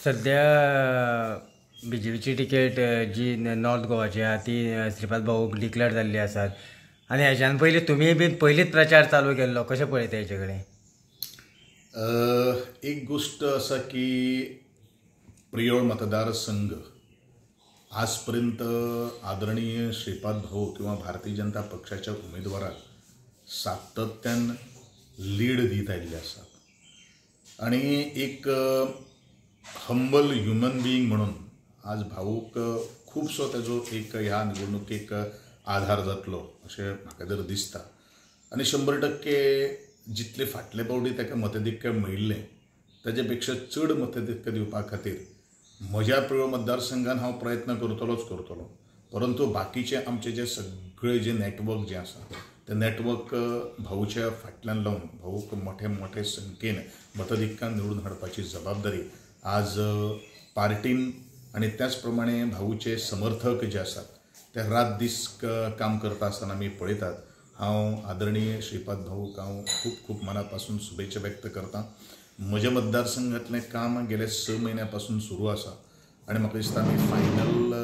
सध्या BJPची तिकेट जी नॉर्थ गोवाची आहा ती श्रीपाद भाऊक डिक्लेअर जाल्ली आसात आनी हेच्यान पयलीं तुमी बी पयलींच प्रचार चालू केल्लो. कशें पळयता हेचे कडेन? एक गोष्ट असा की प्रियोळ मतदारसंघ आजपर्यंत आदरणीय श्रीपाद भाऊ किंवा भारतीय जनता पक्षाच्या उमेदवाराक सातत्यान लीड दीत आयिल्ले आसात आणि एक हंबल ह्युमन बिईंग म्हणून आज भाऊक खूबसो तेजो एक ह्या निवडणुकेक आधार जातलो अशें म्हाका तर दिसता. आनी 100% जितले फाटले पावटी ताका मताधिक्य मेळिल्लें ताचे पेक्षा चड मताधिक्य दिवपा खातीर म्हज्या प्रिय मतदारसंघान हांव प्रयत्न करतलो. परंतु बाकीचे आमचे जे सगळे जे नेटवर्क जे आसा ते नेटवर्क भाऊच्या फाटल्यान लावन भाऊक मोठे संख्येन मताधिक्यान निवडून हाडपाची जबाबदारी आज पार्टीन आणि त्याच प्रमाणे भाऊचे समर्थक जे आसात ते रात दीस काम करता आसतना आमी पळयतात. हांव आदरणीय श्रीपाद भाऊक हांव खूब मनापासून शुभेच्छा व्यक्त करता. म्हज्या मतदारसंघातलें काम गेले 6 म्हयन्यापासून सुरू आसा आनी म्हाका दिसता आमी फायनल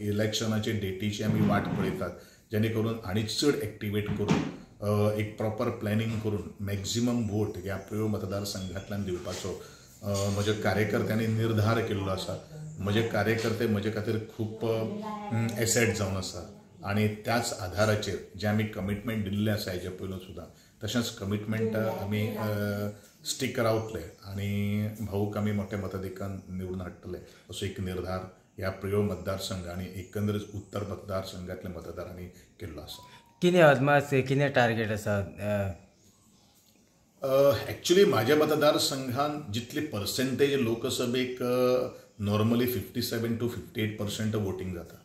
इलेक्शनाचे डेटीची आमी वाट पळयतात जेणे करून आनी चड एक्टिवेट करून एक प्रॉपर प्लॅनिंग करून मॅक्झिमम वोट ह्या प्रिय मतदारसंघातल्यान दिवपाचो म्हज्या कार्यकर्त्यांनी निर्धार केल्लो आसा. म्हजे कार्यकर्ते म्हजे खातीर खूब एसेट जावन आसा आनी त्याच आधाराचेर जे आमी कमिटमेंट दिल्ले आसा हेजे पयलू सुद्दां तशेंच कमिटमेंट आमी स्टीक रावतले आनी भाऊक आमी मोठ्या मताधिक्यान निवडून हाडटले असो एक निर्धार ह्या प्रिय मतदारसंघ आनी एकंदरीत उत्तर मतदारसंघातल्या मतदारांनी केल्लो आसा. कितें अदमास कितें टार्गेट आसा? ॲक्च्युली माझ्या मतदारसंघान जितली पर्सेंटेज लोकसभेक नॉर्मली 57 to 58% वोटींग जाता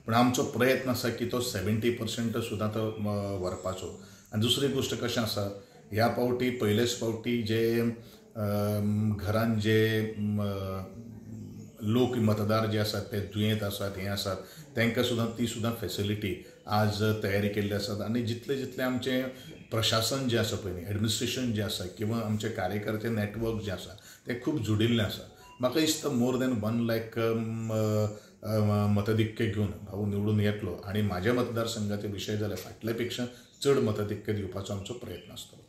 पण आमचो प्रयत्न आसा की तो 70% सुद्दां तो व्हरपाचो. आनी दुसरी गोष्ट कशें आसा ह्या पावटी पयलेच पावटी जे घरान जे लोक मतदार जे आसात ते दुयेंत आसात हे आसात तांकां सुद्दां ती सुद्दां फॅसिलिटी आज तयारी केल्ली आसात. आनी जितले आमचे प्रशासन जे आसा पळय एडमिनिस्ट्रेशन जे आसा किंवा आमचे कार्यकर्ते नेटवर्क जे आसा ते खूब जुडिल्ले आसा. म्हाका दिसता मोर दॅन 1 लाख मताधिक्य घेवन भाऊ निवडून येतलो आनी म्हाज्या मतदारसंघाचे विशय जाल्यार फाटल्या पेक्षा चड मताधिक्य दिवपाचो आमचो प्रयत्न आसतलो.